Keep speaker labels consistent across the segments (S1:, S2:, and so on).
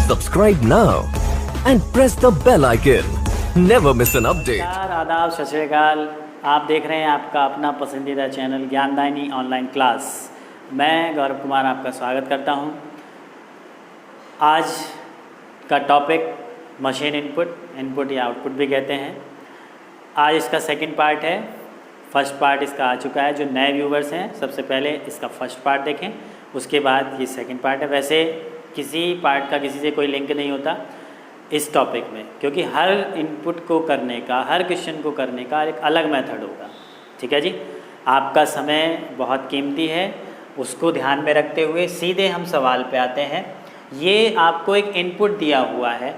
S1: Subscribe now and press the bell icon. Never miss an update.
S2: नमस्कार, आदाब, सत श्री अकाल। आप देख रहे हैं आपका अपना पसंदीदा चैनल ज्ञानदायिनी ऑनलाइन क्लास। मैं गौरव कुमार आपका स्वागत करता हूं। आज का टॉपिक मशीन इनपुट या आउटपुट भी कहते हैं। आज इसका सेकंड पार्ट है। फर्स्ट पार्ट इसका आ चुका है। जो नए व्यूवर्स हैं सबसे पहले इसका फर्स्ट पार्ट देखें, उसके बाद ये सेकंड पार्ट है। वैसे किसी पार्ट का किसी से कोई लिंक नहीं होता इस टॉपिक में, क्योंकि हर इनपुट को करने का, हर क्वेश्चन को करने का एक अलग मेथड होगा। ठीक है जी। आपका समय बहुत कीमती है, उसको ध्यान में रखते हुए सीधे हम सवाल पे आते हैं। ये आपको एक इनपुट दिया हुआ है,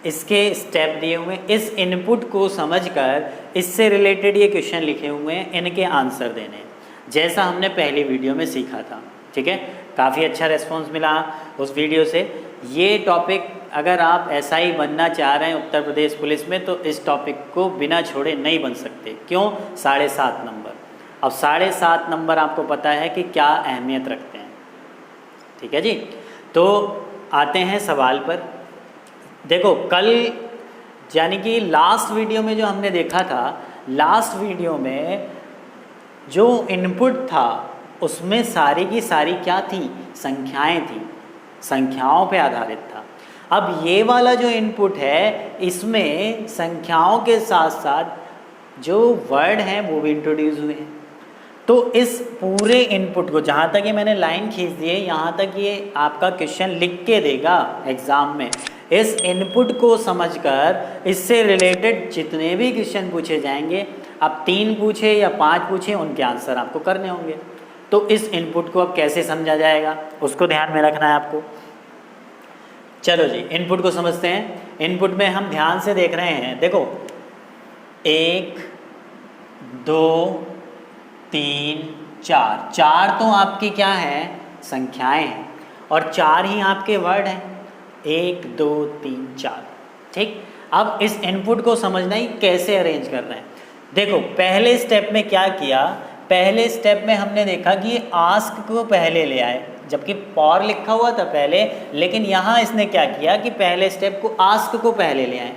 S2: इसके स्टेप दिए हुए हैं। इस इनपुट को समझकर इससे रिलेटेड ये क्वेश्चन लिखे हुए हैं, इनके आंसर देने, जैसा हमने पहली वीडियो में सीखा था। ठीक है, काफ़ी अच्छा रिस्पॉन्स मिला उस वीडियो से। ये टॉपिक अगर आप SI बनना चाह रहे हैं उत्तर प्रदेश पुलिस में, तो इस टॉपिक को बिना छोड़े नहीं बन सकते। क्यों? 7.5 नंबर। अब 7.5 नंबर आपको पता है कि क्या अहमियत रखते हैं। ठीक है जी। तो आते हैं सवाल पर। देखो, कल यानी कि लास्ट वीडियो में जो हमने देखा था, लास्ट वीडियो में जो इनपुट था उसमें सारी की सारी क्या थी? संख्याएं थी, संख्याओं पे आधारित था। अब ये वाला जो इनपुट है, इसमें संख्याओं के साथ साथ जो वर्ड हैं वो भी इंट्रोड्यूस हुए हैं। तो इस पूरे इनपुट को, जहाँ तक ये मैंने लाइन खींच दी है, यहाँ तक ये आपका क्वेश्चन लिख के देगा एग्ज़ाम में। इस इनपुट को समझकर इससे रिलेटेड जितने भी क्वेश्चन पूछे जाएंगे, आप 3 पूछे या 5 पूछे, उनके आंसर आपको करने होंगे। तो इस इनपुट को अब कैसे समझा जाएगा, उसको ध्यान में रखना है आपको। चलो जी, इनपुट को समझते हैं। इनपुट में हम ध्यान से देख रहे हैं। देखो, 1 2 3 4, 4 तो आपकी क्या है? संख्याएं हैं, और 4 ही आपके वर्ड हैं। 1 2 3 4। ठीक। अब इस इनपुट को समझना ही कैसे अरेंज कर रहे हैं। देखो, पहले स्टेप में क्या किया? पहले स्टेप में हमने देखा कि आस्क को पहले ले आए, जबकि फॉर लिखा हुआ था पहले, लेकिन यहाँ इसने क्या किया कि पहले स्टेप को, आस्क को पहले ले आए।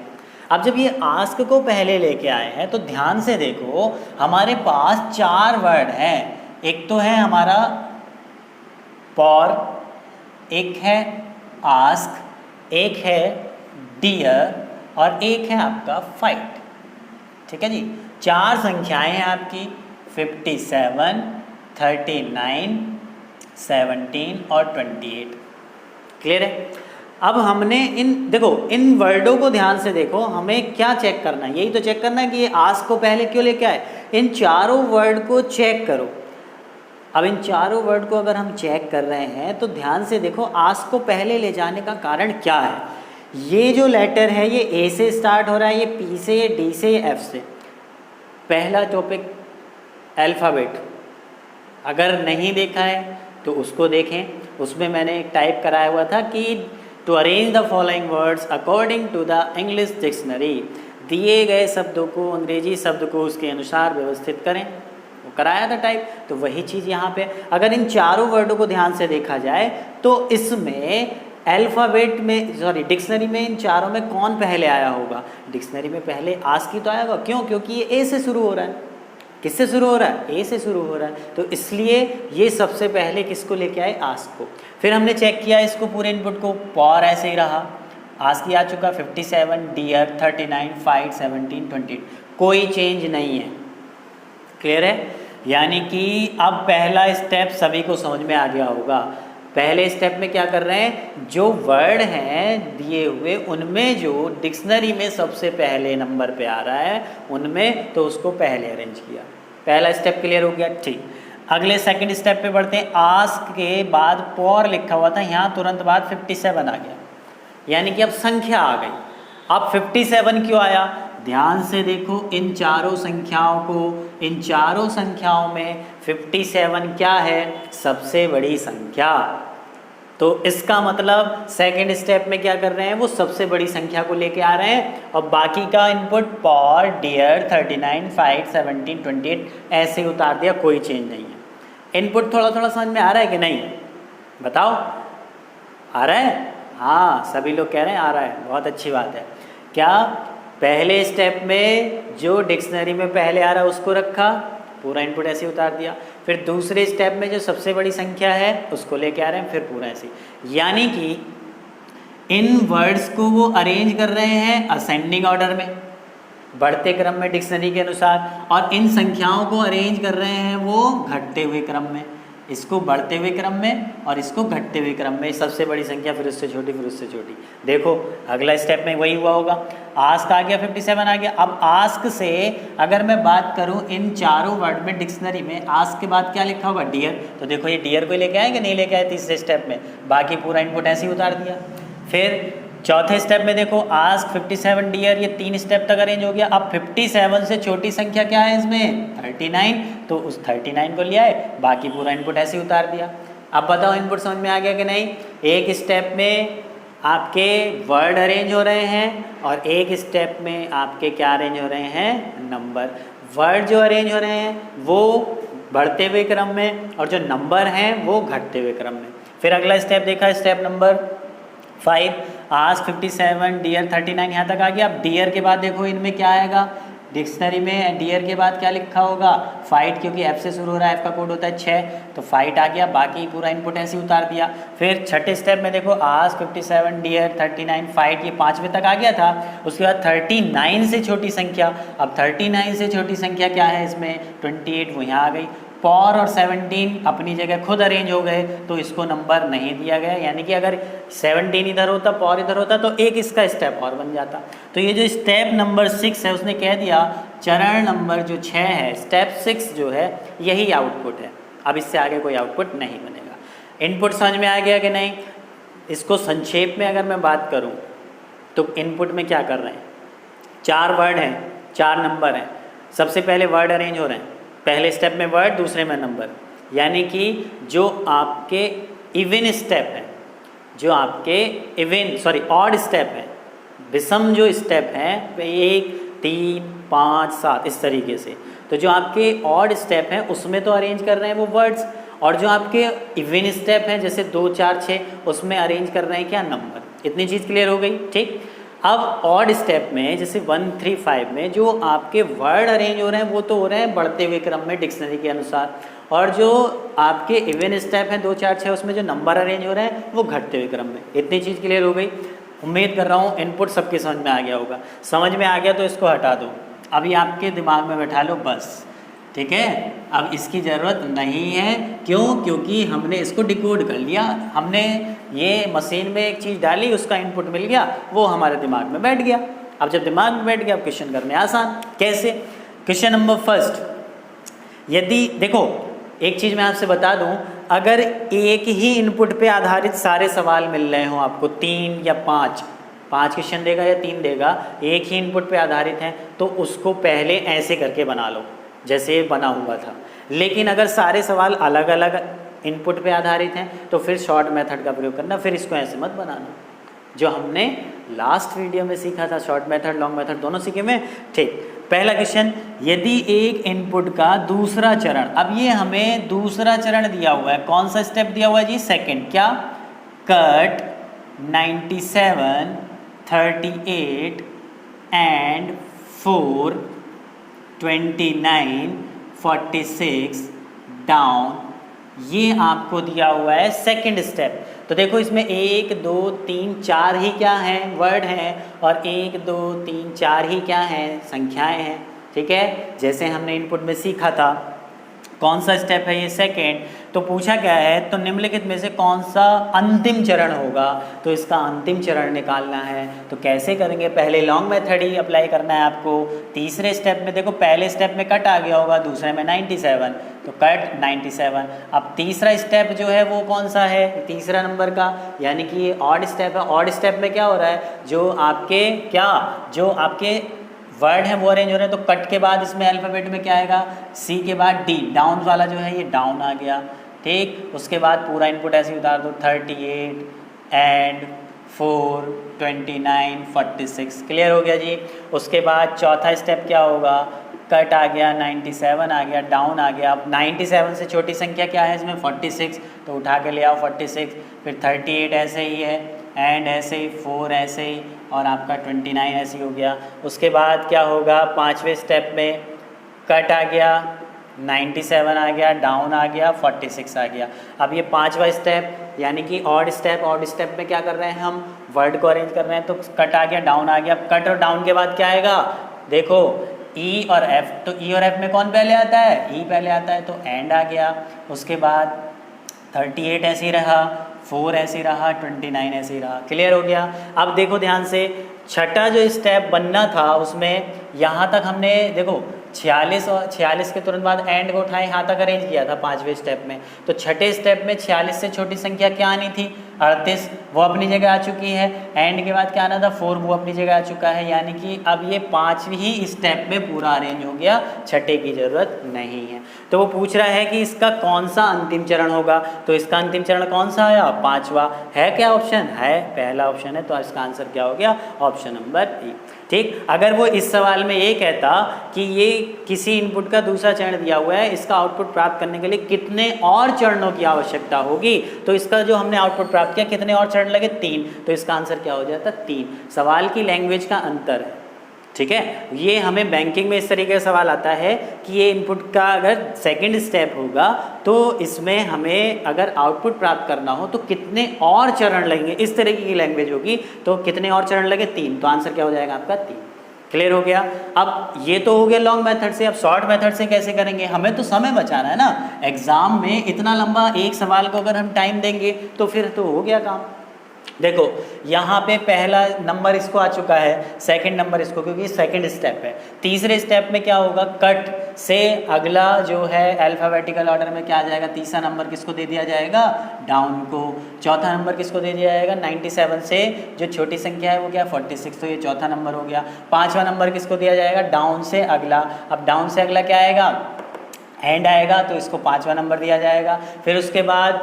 S2: अब जब ये आस्क को पहले लेके आए हैं तो ध्यान से देखो, हमारे पास 4 वर्ड हैं। एक तो है हमारा फॉर, एक है आस्क, एक है डियर, और एक है आपका फाइट। ठीक है जी। 4 संख्याएं हैं आपकी, 57, 39, 17 और 28। क्लियर है? अब हमने इन वर्डों को ध्यान से देखो। हमें क्या चेक करना है? यही तो चेक करना है कि ये आस्क को पहले क्यों लेके आए। इन चारों वर्ड को चेक करो। अब इन चारों वर्ड को अगर हम चेक कर रहे हैं तो ध्यान से देखो, आस्क को पहले ले जाने का कारण क्या है। ये जो लेटर है ये A से स्टार्ट हो रहा है, ये P से, ये D से, ये F से। पहला टॉपिक अल्फ़ाबेट, अगर नहीं देखा है तो उसको देखें। उसमें मैंने एक टाइप कराया हुआ था कि to arrange the following words according to the English dictionary. दिए गए शब्दों को, अंग्रेजी शब्द को उसके अनुसार व्यवस्थित करें, वो कराया था टाइप। तो वही चीज़ यहाँ पे, अगर इन चारों वर्डों को ध्यान से देखा जाए तो इसमें अल्फ़ाबेट में, सॉरी, डिक्शनरी में इन चारों में कौन पहले आया होगा? डिक्शनरी में पहले आस्क ही तो आया होगा। क्यों? क्योंकि ये A से शुरू हो रहा है। किससे शुरू हो रहा है? A से शुरू हो रहा है। तो इसलिए ये सबसे पहले किसको लेके आए? आस्क को। फिर हमने चेक किया इसको, पूरे इनपुट को। फॉर ऐसे ही रहा, आस्क ही आ चुका, 57, डियर 39, फाइट 17, 28, कोई चेंज नहीं है। क्लियर है? यानी कि अब पहला स्टेप सभी को समझ में आ गया होगा। पहले स्टेप में क्या कर रहे हैं? जो वर्ड हैं दिए हुए, उनमें जो डिक्शनरी में सबसे पहले नंबर पे आ रहा है उनमें, तो उसको पहले अरेंज किया। पहला स्टेप क्लियर हो गया। ठीक। अगले सेकंड स्टेप पे बढ़ते हैं। आस्क के बाद फॉर लिखा हुआ था, यहाँ तुरंत बाद 57 आ गया, यानी कि अब संख्या आ गई। अब 57 क्यों आया? ध्यान से देखो इन चारों संख्याओं को। इन चारों संख्याओं में 57 क्या है? सबसे बड़ी संख्या। तो इसका मतलब सेकंड स्टेप में क्या कर रहे हैं? वो सबसे बड़ी संख्या को लेके आ रहे हैं, और बाकी का इनपुट फॉर, डियर, 39, फाइट, 17, 28 ऐसे ही उतार दिया, कोई चेंज नहीं है। इनपुट थोड़ा थोड़ा समझ में आ रहा है कि नहीं? बताओ, आ रहा है? हाँ, सभी लोग कह रहे हैं आ रहा है, बहुत अच्छी बात है। क्या पहले स्टेप में जो डिक्शनरी में पहले आ रहा है उसको रखा, पूरा इनपुट ऐसे उतार दिया। फिर दूसरे स्टेप में जो सबसे बड़ी संख्या है उसको लेके आ रहे हैं, फिर पूरा ऐसे। यानी कि इन वर्ड्स को वो अरेंज कर रहे हैं असेंडिंग ऑर्डर में, बढ़ते क्रम में डिक्शनरी के अनुसार, और इन संख्याओं को अरेंज कर रहे हैं वो घटते हुए क्रम में। इसको बढ़ते हुए क्रम में और इसको घटते हुए क्रम में, सबसे बड़ी संख्या फिर उससे छोटी, फिर उससे छोटी। देखो अगला स्टेप में वही हुआ होगा, आस्क आ गया, 57 आ गया। अब आस्क से अगर मैं बात करूं इन चारों वर्ड में डिक्शनरी में आस्क के बाद क्या लिखा होगा, डियर। तो देखो ये डियर को लेके आए कि नहीं लेके आए तीसरे स्टेप में, बाकी पूरा इनपुट ऐसे ही उतार दिया। फिर चौथे स्टेप में देखो आस्क 57 डियर, ये 3 स्टेप तक अरेंज हो गया। अब 57 से छोटी संख्या क्या है इसमें, 39, तो उस 39 को ले आए, बाकी पूरा इनपुट ऐसे ही उतार दिया। अब बताओ इनपुट समझ में आ गया कि नहीं। एक स्टेप में आपके वर्ड अरेंज हो रहे हैं और एक स्टेप में आपके क्या अरेंज हो रहे हैं, नंबर। वर्ड जो अरेंज हो रहे हैं वो बढ़ते हुए क्रम में और जो नंबर हैं वो घटते हुए क्रम में। फिर अगला स्टेप देखा, स्टेप नंबर 5, आस्क 57 डियर 39, यहाँ तक आ गया। अब डियर के बाद देखो इनमें क्या आएगा, डिक्शनरी में डियर के बाद क्या लिखा होगा, फाइट, क्योंकि एफ से शुरू हो रहा है, एफ का कोड होता है 6, तो फाइट आ गया, बाकी पूरा इनपुट ऐसे ही उतार दिया। फिर छठे स्टेप में देखो आस्क 57 डियर 39 फाइट, ये 5वें तक आ गया था। उसके बाद 39 से छोटी संख्या, अब 39 से छोटी संख्या क्या है इसमें, 28, वो यहाँ आ गई। पॉर और 17 अपनी जगह खुद अरेंज हो गए, तो इसको नंबर नहीं दिया गया। यानी कि अगर 17 इधर होता, पॉर इधर होता, तो एक इसका स्टेप और बन जाता। तो ये जो स्टेप नंबर 6 है उसने कह दिया चरण नंबर जो 6 है, स्टेप 6 जो है यही आउटपुट है। अब इससे आगे कोई आउटपुट नहीं बनेगा। इनपुट समझ में आ गया कि नहीं। इसको संक्षेप में अगर मैं बात करूँ तो इनपुट में क्या कर रहे हैं, 4 वर्ड हैं, 4 नंबर हैं। सबसे पहले वर्ड अरेंज हो रहे हैं, पहले स्टेप में वर्ड, दूसरे में नंबर। यानी कि जो आपके इवन स्टेप है, जो आपके ऑड स्टेप है, विषम जो स्टेप हैं 1, 3, 5, 7 इस तरीके से। तो जो आपके ऑड स्टेप हैं उसमें तो अरेंज कर रहे हैं वो वर्ड्स, और जो आपके इवन स्टेप हैं जैसे 2, 4, 6 उसमें अरेंज कर रहे हैं क्या, नंबर। इतनी चीज़ क्लियर हो गई, ठीक। अब ऑड स्टेप में जैसे 1, 3, 5 में जो आपके वर्ड अरेंज हो रहे हैं वो तो हो रहे हैं बढ़ते हुए क्रम में डिक्शनरी के अनुसार, और जो आपके इवन स्टेप हैं 2, 4, 6 उसमें जो नंबर अरेंज हो रहे हैं वो घटते हुए क्रम में। इतनी चीज़ क्लियर हो गई। उम्मीद कर रहा हूँ इनपुट सबके समझ में आ गया होगा। समझ में आ गया तो इसको हटा दो, अभी आपके दिमाग में बैठा लो बस, ठीक है। अब इसकी ज़रूरत नहीं है, क्यों, क्योंकि हमने इसको डिकोड कर लिया। हमने ये मशीन में एक चीज़ डाली, उसका इनपुट मिल गया, वो हमारे दिमाग में बैठ गया। अब जब दिमाग में बैठ गया, अब क्वेश्चन करने आसान। कैसे, क्वेश्चन नंबर फर्स्ट, यदि देखो एक चीज़ मैं आपसे बता दूं, अगर एक ही इनपुट पे आधारित सारे सवाल मिल रहे हों आपको, 3 या 5 क्वेश्चन देगा या 3 देगा, एक ही इनपुट पे आधारित हैं, तो उसको पहले ऐसे करके बना लो जैसे बना हुआ था। लेकिन अगर सारे सवाल अलग अलग इनपुट पे आधारित हैं तो फिर शॉर्ट मेथड का प्रयोग करना, फिर इसको ऐसे मत बनाना, जो हमने लास्ट वीडियो में सीखा था। शॉर्ट मेथड, लॉन्ग मेथड दोनों सीखे में, ठीक। पहला क्वेश्चन, यदि एक इनपुट का दूसरा चरण, अब ये हमें दूसरा चरण दिया हुआ है, कौन सा स्टेप दिया हुआ है जी, सेकंड। क्या, कट 97, 38 एंड 4, 29, 46 डाउन, ये आपको दिया हुआ है सेकंड स्टेप। तो देखो इसमें 1, 2, 3, 4 ही क्या हैं, वर्ड हैं, और 1, 2, 3, 4 ही क्या हैं, संख्याएं हैं, ठीक है। जैसे हमने इनपुट में सीखा था, कौन सा स्टेप है ये, सेकंड। तो पूछा क्या है, तो निम्नलिखित में से कौन सा अंतिम चरण होगा, तो इसका अंतिम चरण निकालना है। तो कैसे करेंगे, पहले लॉन्ग मेथड ही अप्लाई करना है आपको। तीसरे स्टेप में देखो, पहले स्टेप में कट आ गया होगा, दूसरे में 97, तो कट 97। अब तीसरा स्टेप जो है वो कौन सा है, तीसरा नंबर का, यानी कि ये ऑड स्टेप है। ऑड स्टेप में क्या हो रहा है, जो आपके वर्ड है वो अरेंज हो रहे हैं, तो कट के बाद इसमें अल्फ़ाबेट में क्या आएगा, सी के बाद डी, डाउन वाला जो है ये डाउन आ गया, ठीक। उसके बाद पूरा इनपुट ऐसे उतार दो, 38 एंड 4, 29, 46, क्लियर हो गया जी। उसके बाद चौथा स्टेप क्या होगा, कट आ गया, 97 आ गया, डाउन आ गया। अब 97 से छोटी संख्या क्या है इसमें, 46, तो उठा के ले आओ 46। फिर 38 ऐसे ही है, एंड ऐसे ही 4 ऐसे ही, और आपका 29 ऐसे ही हो गया। उसके बाद क्या होगा, पाँचवें स्टेप में कट आ गया, 97 आ गया, डाउन आ गया, 46 आ गया। अब ये पांचवा स्टेप यानी कि ऑड स्टेप में क्या कर रहे हैं हम, वर्ड को अरेंज कर रहे हैं। तो कट आ गया, डाउन आ गया, कट और डाउन के बाद क्या आएगा, देखो ई और एफ, तो ई और एफ में कौन पहले आता है, ई पहले आता है, तो एंड आ गया। उसके बाद 38 ऐसे ही रहा, 4 ऐसे ही रहा, 29 ऐसे ही रहा। क्लियर हो गया। अब देखो ध्यान से, छठा जो स्टेप बनना था उसमें यहाँ तक हमने देखो 46 और 46 के तुरंत बाद एंड को उठाए, यहाँ तक अरेंज किया था पाँचवें स्टेप में। तो छठे स्टेप में 46 से छोटी संख्या क्या आनी थी, 38, वो अपनी जगह आ चुकी है। एंड के बाद क्या आना था, 4, वो अपनी जगह आ चुका है। यानी कि अब ये पाँचवीं स्टेप में पूरा अरेंज हो गया, छठे की ज़रूरत नहीं है। तो वो पूछ रहा है कि इसका कौन सा अंतिम चरण होगा, तो इसका अंतिम चरण कौन सा आया, पाँचवा है। क्या ऑप्शन है, पहला ऑप्शन है, तो इसका आंसर क्या हो गया, ऑप्शन नंबर ए। ठीक। अगर वो इस सवाल में ये कहता कि ये किसी इनपुट का दूसरा चरण दिया हुआ है, इसका आउटपुट प्राप्त करने के लिए कितने और चरणों की आवश्यकता होगी, तो इसका जो हमने आउटपुट प्राप्त किया कितने और चरण लगे, 3, तो इसका आंसर क्या हो जाता, 3। सवाल की लैंग्वेज का अंतर है। ठीक है, ये हमें बैंकिंग में इस तरीके का सवाल आता है कि ये इनपुट का अगर सेकंड स्टेप होगा तो इसमें हमें अगर आउटपुट प्राप्त करना हो तो कितने और चरण लगेंगे, इस तरीके की लैंग्वेज होगी। तो कितने और चरण लगे, 3, तो आंसर क्या हो जाएगा आपका 3। क्लियर हो गया। अब ये तो हो गया लॉन्ग मेथड से, अब शॉर्ट मेथड से कैसे करेंगे, हमें तो समय बचाना है ना। एग्जाम में इतना लंबा एक सवाल को अगर हम टाइम देंगे तो फिर तो हो गया काम। देखो यहाँ पे पहला नंबर इसको आ चुका है, सेकंड नंबर इसको, क्योंकि सेकंड स्टेप है। तीसरे स्टेप में क्या होगा, कट से अगला जो है अल्फ़ाबेटिकल ऑर्डर में क्या आ जाएगा, तीसरा नंबर किसको दे दिया जाएगा, डाउन को। चौथा नंबर किसको दे दिया जाएगा, 97 से जो छोटी संख्या है वो क्या, 46, तो ये चौथा नंबर हो गया। पाँचवा नंबर किसको दिया जाएगा, डाउन से अगला। अब डाउन से अगला क्या आएगा, एंड आएगा, तो इसको पाँचवा नंबर दिया जाएगा। फिर उसके बाद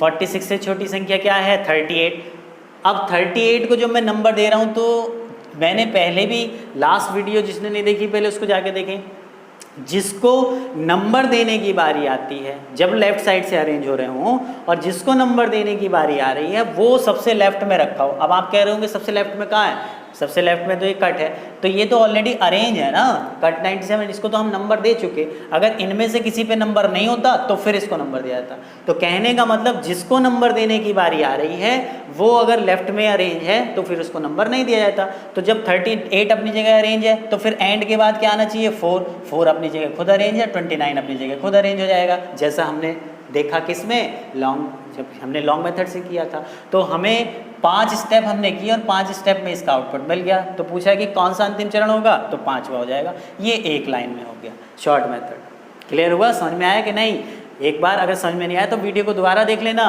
S2: 46 से छोटी संख्या क्या है, 38। अब 38 को जो मैं नंबर दे रहा हूँ, तो मैंने पहले भी लास्ट वीडियो जिसने नहीं देखी पहले उसको जाके देखें, जिसको नंबर देने की बारी आती है जब लेफ्ट साइड से अरेंज हो रहे हों और जिसको नंबर देने की बारी आ रही है वो सबसे लेफ्ट में रखा हो। अब आप कह रहे होंगे सबसे लेफ्ट में कहाँ है, सबसे लेफ्ट में तो ये कट है, तो ये तो ऑलरेडी अरेंज है ना, कट 97, इसको तो हम नंबर दे चुके। अगर इनमें से किसी पे नंबर नहीं होता तो फिर इसको नंबर दिया जाता। तो कहने का मतलब जिसको नंबर देने की बारी आ रही है वो अगर लेफ्ट में अरेंज है तो फिर उसको नंबर नहीं दिया जाता। तो जब 38 अपनी जगह अरेंज है तो फिर एंड के बाद क्या आना चाहिए, 4 अपनी जगह खुद अरेंज है, 29 अपनी जगह खुद अरेंज हो जाएगा, जैसा हमने देखा किसमें, जब हमने लॉन्ग मेथड से किया था। तो हमें 5 स्टेप हमने किए और 5 स्टेप में इसका आउटपुट मिल गया। तो पूछा कि कौन सा अंतिम चरण होगा, तो 5वां हो जाएगा। ये एक लाइन में हो गया शॉर्ट मेथड। क्लियर हुआ, समझ में आया कि नहीं। एक बार अगर समझ में नहीं आया तो वीडियो को दोबारा देख लेना।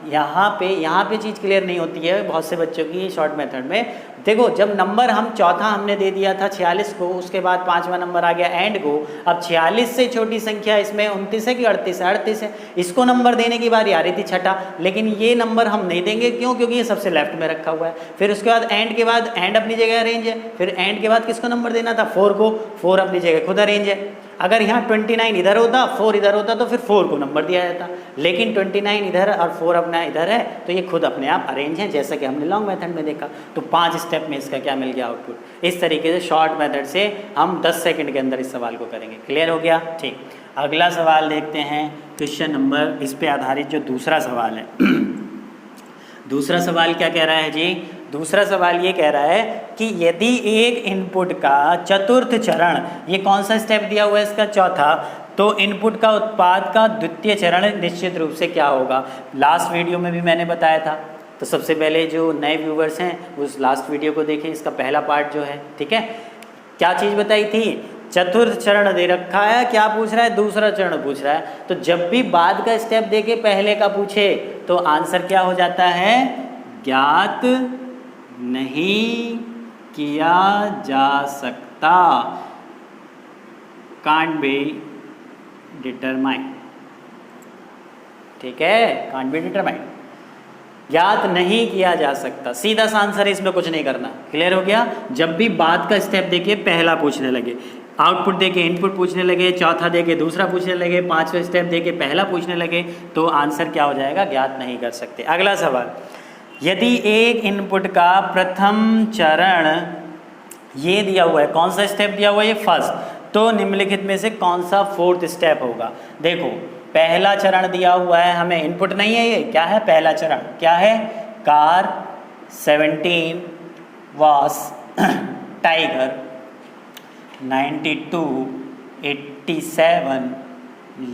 S2: यहाँ पे चीज़ क्लियर नहीं होती है बहुत से बच्चों की शॉर्ट मेथड में। देखो जब नंबर हम चौथा हमने दे दिया था 46 को, उसके बाद 5वां नंबर आ गया एंड को। अब 46 से छोटी संख्या इसमें 29 है कि 38 है, 38 है, इसको नंबर देने की बारी आ रही थी छठा, लेकिन ये नंबर हम नहीं देंगे, क्यों, क्योंकि ये सबसे लेफ्ट में रखा हुआ है। फिर उसके बाद एंड के बाद एंड अपनी जगह अरेंज है, फिर एंड के बाद किसको नंबर देना था, 4 को, 4 अपनी जगह खुद अरेंज है। अगर यहाँ 29 इधर होता, 4 इधर होता तो फिर 4 को नंबर दिया जाता, लेकिन 29 इधर और 4 अपना इधर है तो ये खुद अपने आप अरेंज है, जैसा कि हमने लॉन्ग मेथड में देखा। तो 5 स्टेप में इसका क्या मिल गया, आउटपुट। इस तरीके से शॉर्ट मेथड से हम 10 सेकंड के अंदर इस सवाल को करेंगे। क्लियर हो गया, ठीक। अगला सवाल देखते हैं, क्वेश्चन नंबर, इस पे आधारित जो दूसरा सवाल है। दूसरा सवाल क्या कह रहा है जी, दूसरा सवाल ये कह रहा है कि यदि एक इनपुट का चतुर्थ चरण, ये कौन सा स्टेप दिया हुआ है इसका, चौथा, तो इनपुट का उत्पाद का द्वितीय चरण निश्चित रूप से क्या होगा। लास्ट वीडियो में भी मैंने बताया था, तो सबसे पहले जो नए व्यूवर्स हैं उस लास्ट वीडियो को देखें, इसका पहला पार्ट जो है, ठीक है। क्या चीज़ बताई थी, चतुर्थ चरण दे रखा है, क्या पूछ रहा है, दूसरा चरण पूछ रहा है। तो जब भी बाद का स्टेप दे के पहले का पूछे तो आंसर क्या हो जाता है, ज्ञात नहीं किया जा सकता, कांट बी डिटरमाइंड। ठीक है, कांट बी डिटरमाइंड, ज्ञात नहीं किया जा सकता, सीधा सा आंसर है, इसमें कुछ नहीं करना। क्लियर हो गया। जब भी बाद का स्टेप देखिए पहला पूछने लगे, आउटपुट दे के इनपुट पूछने लगे, चौथा दे के दूसरा पूछने लगे, पांचवा स्टेप दे के पहला पूछने लगे, तो आंसर क्या हो जाएगा, ज्ञात नहीं कर सकते। अगला सवाल, यदि एक इनपुट का प्रथम चरण ये दिया हुआ है, कौन सा स्टेप दिया हुआ है, ये फर्स्ट, तो निम्नलिखित में से कौन सा फोर्थ स्टेप होगा। देखो पहला चरण दिया हुआ है, हमें इनपुट नहीं है, ये क्या है, पहला चरण क्या है, कार 17 वॉस टाइगर 92 87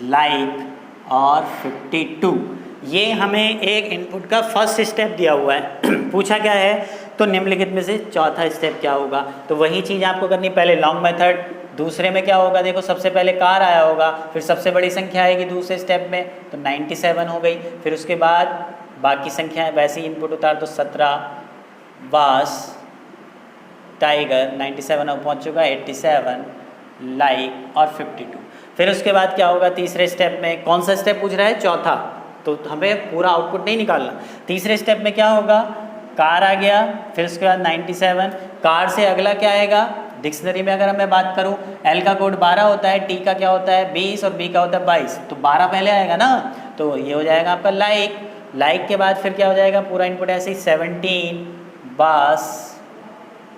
S2: लाइक और 52, ये हमें एक इनपुट का फर्स्ट स्टेप दिया हुआ है। पूछा क्या है, तो निम्नलिखित में से चौथा स्टेप क्या होगा। तो वही चीज़ आपको करनी, पहले लॉन्ग मेथड, दूसरे में क्या होगा, देखो सबसे पहले कार आया होगा, फिर सबसे बड़ी संख्या आएगी दूसरे स्टेप में, तो 97 हो गई, फिर उसके बाद बाकी संख्याएं वैसे ही इनपुट उतार दो, 17 वास टाइगर 97 अब पहुँच चुका, 87 लाइक और 52। फिर उसके बाद क्या होगा, तीसरे स्टेप में, कौन सा स्टेप पूछ रहा है, चौथा, तो हमें पूरा आउटपुट नहीं निकालना। तीसरे स्टेप में क्या होगा, कार आ गया, फिर उसके बाद 97, कार से अगला क्या आएगा, डिक्शनरी में अगर मैं बात करूं, एल का कोड 12 होता है, टी का क्या होता है 20 और बी का होता है 22, तो 12 पहले आएगा ना, तो ये हो जाएगा आपका लाइक। लाइक के बाद फिर क्या हो जाएगा, पूरा इनपुट ऐसे ही 17 बास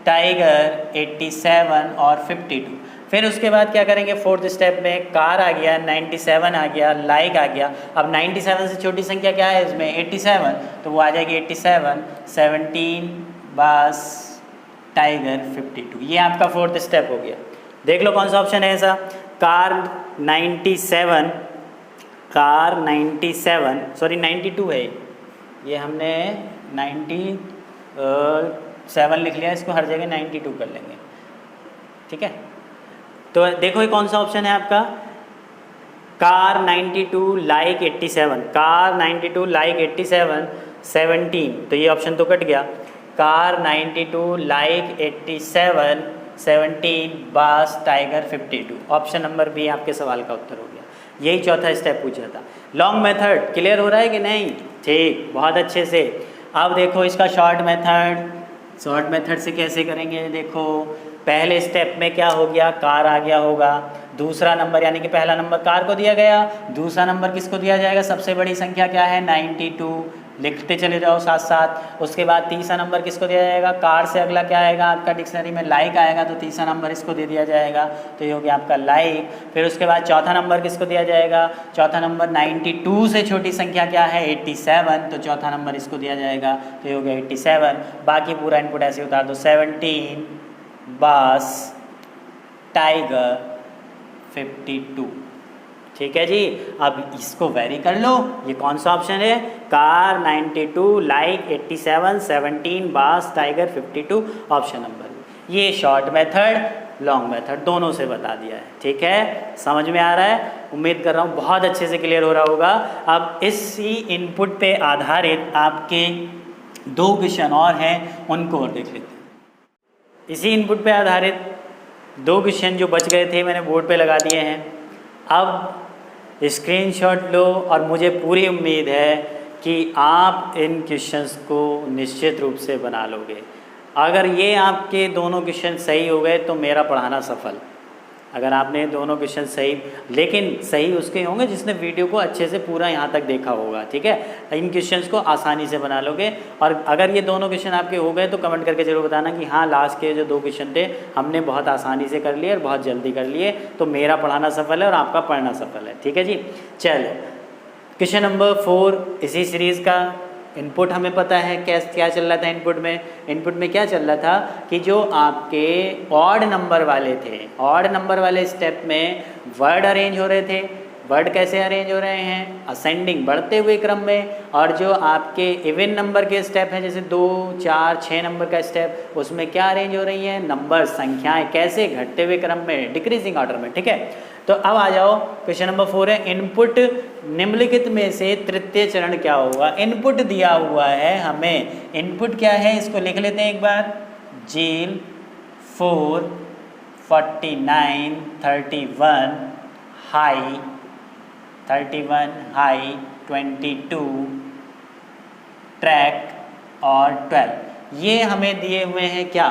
S2: टाइगर 87 और 52। फिर उसके बाद क्या करेंगे, फोर्थ स्टेप में कार आ गया, 97 आ गया, लाइक आ गया। अब 97 से छोटी संख्या क्या है इसमें, 87, तो वो आ जाएगी 87, 17 बास टाइगर 52, ये आपका फोर्थ स्टेप हो गया। देख लो कौन सा ऑप्शन है ऐसा, कार 97, कार 97 सॉरी 92 है, ये हमने 97 लिख लिया, इसको हर जगह 92 कर लेंगे, ठीक है। तो देखो ये कौन सा ऑप्शन है आपका, कार 92 लाइक 87, कार 92 लाइक 87 17, तो ये ऑप्शन तो कट गया, कार 92 लाइक 87 17 बास टाइगर 52, ऑप्शन नंबर बी आपके सवाल का उत्तर हो गया। यही चौथा स्टेप पूछा था। लॉन्ग मेथड क्लियर हो रहा है कि नहीं, ठीक, बहुत अच्छे से। अब देखो इसका शॉर्ट मेथड, शॉर्ट मेथड से कैसे करेंगे, देखो पहले स्टेप में क्या हो गया, कार आ गया होगा, दूसरा नंबर यानी कि पहला नंबर कार को दिया गया, दूसरा नंबर किसको दिया जाएगा, सबसे बड़ी संख्या क्या है 92, लिखते चले जाओ साथ साथ। उसके बाद तीसरा नंबर किसको दिया जाएगा, कार से अगला क्या आएगा आपका डिक्शनरी में लाइक आएगा, तो तीसरा नंबर इसको दे दिया जाएगा, तो ये हो गया आपका लाइक। फिर उसके बाद चौथा नंबर किसको दिया जाएगा, चौथा नंबर 92 से छोटी संख्या क्या है 87, तो चौथा नंबर इसको दिया जाएगा, तो ये हो गया 87। बाकी पूरा इनपुट ऐसे उतार दो, 17 बास टाइगर 52, ठीक है जी। अब इसको वेरी कर लो, ये कौन सा ऑप्शन है, कार 92 लाइक 87 17 बास टाइगर 52, ऑप्शन नंबर। ये शॉर्ट मेथड लॉन्ग मेथड दोनों से बता दिया है, ठीक है, समझ में आ रहा है, उम्मीद कर रहा हूँ बहुत अच्छे से क्लियर हो रहा होगा। अब इसी इनपुट पे आधारित आपके 2 क्वेश्चन और हैं, उनको और देख लेते हैं। इसी इनपुट पे आधारित 2 क्वेश्चन जो बच गए थे मैंने बोर्ड पे लगा दिए हैं। अब स्क्रीनशॉट लो और मुझे पूरी उम्मीद है कि आप इन क्वेश्चंस को निश्चित रूप से बना लोगे। अगर ये आपके दोनों क्वेश्चन सही हो गए तो मेरा पढ़ाना सफल। अगर आपने दोनों क्वेश्चन सही, लेकिन सही उसके होंगे जिसने वीडियो को अच्छे से पूरा यहाँ तक देखा होगा, ठीक है। इन क्वेश्चंस को आसानी से बना लोगे। और अगर ये दोनों क्वेश्चन आपके हो गए तो कमेंट करके ज़रूर बताना कि हाँ लास्ट के जो 2 क्वेश्चन थे हमने बहुत आसानी से कर लिए और बहुत जल्दी कर लिए, तो मेरा पढ़ाना सफल है और आपका पढ़ना सफल है, ठीक है जी। चलो क्वेश्चन नंबर 4 इसी सीरीज़ का। इनपुट हमें पता है क्या चल रहा था इनपुट में क्या चल रहा था कि जो आपके ऑड नंबर वाले थे, ऑड नंबर वाले स्टेप में वर्ड अरेंज हो रहे थे। वर्ड कैसे अरेंज हो रहे हैं, असेंडिंग बढ़ते हुए क्रम में, और जो आपके इवन नंबर के स्टेप हैं जैसे 2 4 6 नंबर का स्टेप, उसमें क्या अरेंज हो रही है, नंबर संख्याएं कैसे घटते हुए क्रम में, डिक्रीजिंग ऑर्डर में, ठीक है। तो अब आ जाओ क्वेश्चन नंबर 4 है, इनपुट निम्नलिखित में से तृतीय चरण क्या होगा। इनपुट दिया हुआ है हमें, इनपुट क्या है इसको लिख लेते हैं एक बार, जील 4 49 31 हाई 31 हाई 22 ट्रैक और 12, ये हमें दिए हुए हैं क्या,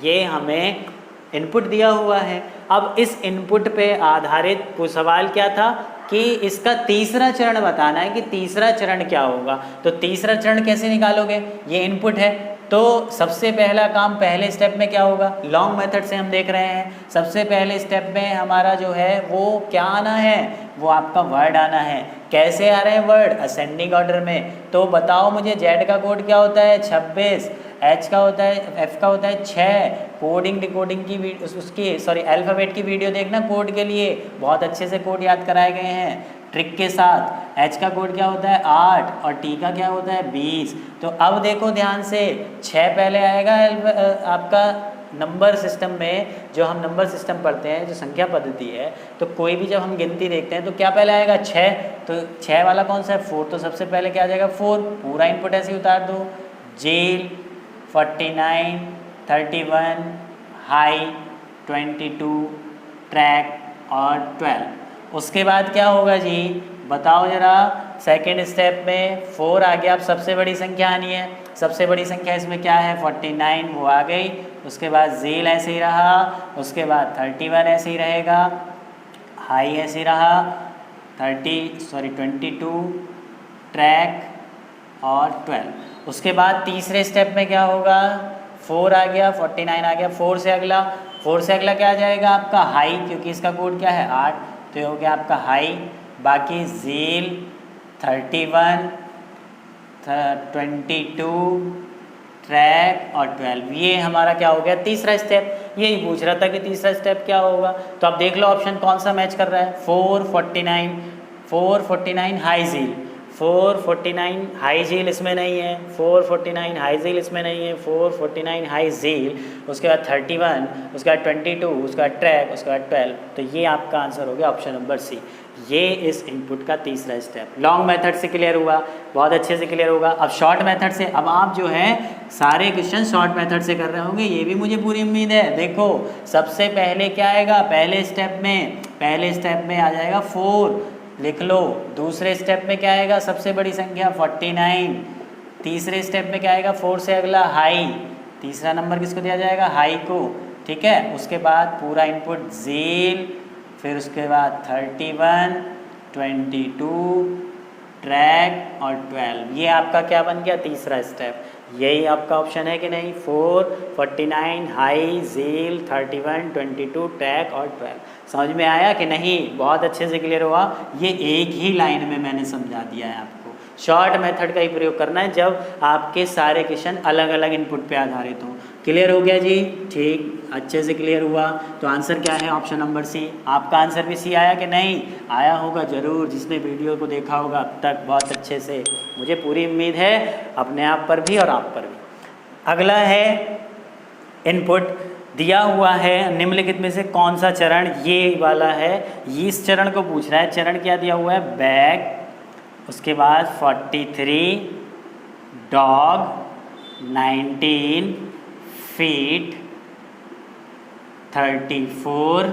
S2: ये हमें इनपुट दिया हुआ है। अब इस इनपुट पे आधारित कोई सवाल क्या था कि इसका तीसरा चरण बताना है कि तीसरा चरण क्या होगा। तो तीसरा चरण कैसे निकालोगे, ये इनपुट है तो सबसे पहला काम पहले स्टेप में क्या होगा, लॉन्ग मेथड से हम देख रहे हैं। सबसे पहले स्टेप में हमारा जो है वो क्या आना है, वो आपका वर्ड आना है। कैसे आ रहे हैं वर्ड, असेंडिंग ऑर्डर में। तो बताओ मुझे जेड का कोड क्या होता है 26, एच का होता है, एफ का होता है 6। कोडिंग डिकोडिंग की उसकी सॉरी अल्फ़ाबेट की वीडियो देखना कोड के लिए, बहुत अच्छे से कोड याद कराए गए हैं ट्रिक के साथ। एच का कोड क्या होता है 8 और टी का क्या होता है 20। तो अब देखो ध्यान से, 6 पहले आएगा आपका नंबर सिस्टम में। जो हम नंबर सिस्टम पढ़ते हैं, जो संख्या पद्धति है, तो कोई भी जब हम गिनती देखते हैं तो क्या पहले आएगा 6। तो 6 वाला कौन सा है 4, तो सबसे पहले क्या आ जाएगा 4। पूरा इनपुट ऐसे ही उतार दो, जेल 49, 31, हाई 22, ट्रैक और 12। उसके बाद क्या होगा जी, बताओ जरा। सेकेंड स्टेप में 4 आ गया, अब सबसे बड़ी संख्या आनी है। सबसे बड़ी संख्या इसमें क्या है 49, वो आ गई। उसके बाद जेल ऐसे ही रहा, उसके बाद 31 ऐसे ही रहेगा, हाई ऐसे ही रहा, 22, ट्रैक और 12। उसके बाद तीसरे स्टेप में क्या होगा, 4 आ गया, 49 आ गया, 4 से अगला क्या आ जाएगा आपका हाई, क्योंकि इसका कोड क्या है 8, तो ये हो गया आपका हाई। बाकी जेल 31, 22, ट्रैक और 12, ये हमारा क्या हो गया तीसरा स्टेप। यही पूछ रहा था कि तीसरा स्टेप क्या होगा। तो आप देख लो ऑप्शन कौन सा मैच कर रहा है, 449 हाई जेल, 449 हाई जेल इसमें नहीं है, 449 हाई जेल इसमें नहीं है, 449 हाई जेल, उसके बाद 31, उसके बाद 22, उसके बाद ट्रैक, उसके बाद 12। तो ये आपका आंसर हो गया ऑप्शन नंबर सी। ये इस इनपुट का तीसरा स्टेप। लॉन्ग मेथड से क्लियर हुआ, बहुत अच्छे से क्लियर होगा। अब शॉर्ट मेथड से, अब आप जो है सारे क्वेश्चन शॉर्ट मेथड से कर रहे होंगे, ये भी मुझे पूरी उम्मीद है। देखो सबसे पहले क्या आएगा, पहले स्टेप में आ जाएगा 4, लिख लो। दूसरे स्टेप में क्या आएगा, सबसे बड़ी संख्या 49। तीसरे स्टेप में क्या आएगा, 4 से अगला हाई, तीसरा नंबर किसको दिया जाएगा हाई को, ठीक है। उसके बाद पूरा इनपुट जेल, फिर उसके बाद 31, 22, ट्रैक और 12। ये आपका क्या बन गया तीसरा स्टेप। यही आपका ऑप्शन है कि नहीं, 4, 49 हाई जेल, 31, 22, ट्रैक और 12। समझ में आया कि नहीं, बहुत अच्छे से क्लियर हुआ। ये एक ही लाइन में मैंने समझा दिया है आपको। शॉर्ट मेथड का ही प्रयोग करना है जब आपके सारे क्वेश्चन अलग अलग इनपुट पे आधारित हों। क्लियर हो गया जी, ठीक, अच्छे से क्लियर हुआ। तो आंसर क्या है ऑप्शन नंबर सी। आपका आंसर भी सी आया कि नहीं, आया होगा ज़रूर, जिसने वीडियो को देखा होगा अब तक बहुत अच्छे से, मुझे पूरी उम्मीद है अपने आप पर भी और आप पर भी। अगला है इनपुट दिया हुआ है निम्नलिखित में से कौन सा चरण, ये वाला है, ये इस चरण को पूछ रहा है। चरण क्या दिया हुआ है, बैग, उसके बाद 43, डॉग, 19, फीट, 34,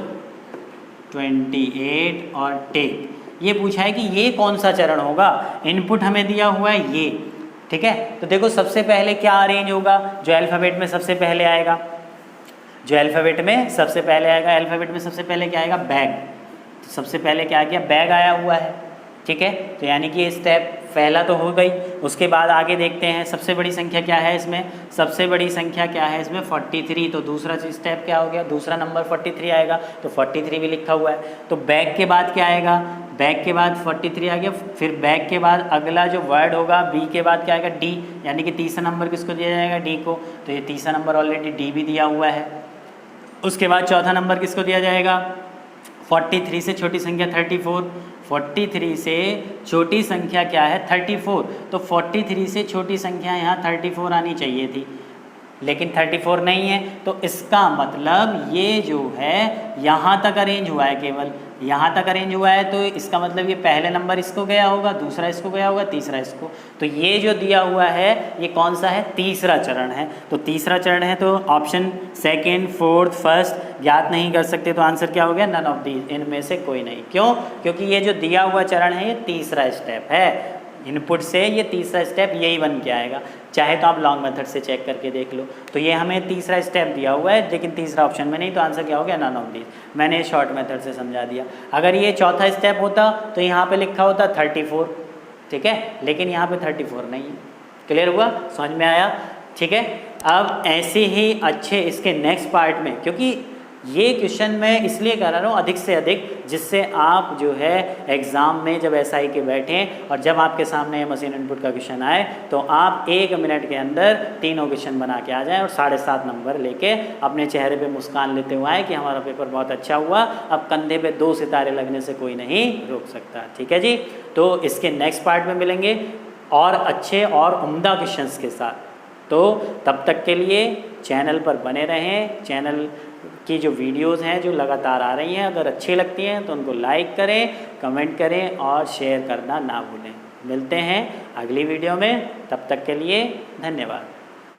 S2: 28 और टेक। ये पूछा है कि ये कौन सा चरण होगा। इनपुट हमें दिया हुआ है ये, ठीक है। तो देखो सबसे पहले क्या अरेंज होगा, जो अल्फ़ाबेट में सबसे पहले आएगा, अल्फ़ाबेट में सबसे पहले क्या आएगा बैग। तो सबसे पहले क्या आ गया, बैग आया हुआ है, ठीक है। तो यानी कि ये स्टेप पहला तो हो गई। उसके बाद आगे देखते हैं सबसे बड़ी संख्या क्या है इसमें, सबसे बड़ी संख्या क्या है इसमें 43। तो दूसरा स्टेप क्या हो गया, दूसरा नंबर 43 आएगा, तो 43 भी लिखा हुआ है। तो बैग के बाद क्या आएगा, बैग के बाद 43 आ गया। फिर बैग के बाद अगला जो वर्ड होगा बी के बाद क्या आएगा डी, यानी कि तीसरा नंबर किसको दिया जाएगा डी को। तो ये तीसरा नंबर ऑलरेडी डी भी दिया हुआ है। उसके बाद चौथा नंबर किसको दिया जाएगा, 43 से छोटी संख्या 34, 43 से छोटी संख्या क्या है 34। तो 43 से छोटी संख्या यहाँ 34 आनी चाहिए थी, लेकिन 34 नहीं है। तो इसका मतलब ये जो है यहाँ तक अरेंज हुआ है, केवल यहाँ तक अरेंज हुआ है। तो इसका मतलब ये पहले नंबर इसको गया होगा, दूसरा इसको गया होगा, तीसरा इसको। तो ये जो दिया हुआ है ये कौन सा है, तीसरा चरण है। तो तीसरा चरण है, तो ऑप्शन सेकेंड, फोर्थ, फर्स्ट ज्ञात नहीं कर सकते। तो आंसर क्या हो गया, नन ऑफ दीज, इनमें से कोई नहीं। क्यों, क्योंकि ये जो दिया हुआ चरण है ये तीसरा स्टेप है। इनपुट से ये तीसरा स्टेप यही बन के आएगा। चाहे तो आप लॉन्ग मेथड से चेक करके देख लो। तो ये हमें तीसरा स्टेप दिया हुआ है, लेकिन तीसरा ऑप्शन में नहीं, तो आंसर क्या हो गया, नन ऑफ दीज। मैंने शॉर्ट मेथड से समझा दिया। अगर ये चौथा स्टेप होता तो यहाँ पे लिखा होता 34, ठीक है, लेकिन यहाँ पे 34 नहीं है। क्लियर हुआ, समझ में आया, ठीक है। अब ऐसे ही अच्छे इसके नेक्स्ट पार्ट में, क्योंकि ये क्वेश्चन मैं इसलिए करा रहा हूँ अधिक से अधिक, जिससे आप जो है एग्ज़ाम में जब SI के बैठें और जब आपके सामने मशीन इनपुट का क्वेश्चन आए तो आप 1 मिनट के अंदर तीनों क्वेश्चन बना के आ जाएं और 7.5 नंबर लेके अपने चेहरे पे मुस्कान लेते हुए आए कि हमारा पेपर बहुत अच्छा हुआ, अब कंधे पे 2 सितारे लगने से कोई नहीं रोक सकता। ठीक है जी, तो इसके नेक्स्ट पार्ट में मिलेंगे और अच्छे और उम्दा क्वेश्चंस के साथ। तो तब तक के लिए चैनल पर बने रहें। चैनल की जो वीडियोस हैं जो लगातार आ रही हैं, अगर अच्छी लगती हैं तो उनको लाइक करें, कमेंट करें और शेयर करना ना भूलें। मिलते हैं अगली वीडियो में, तब तक के लिए धन्यवाद।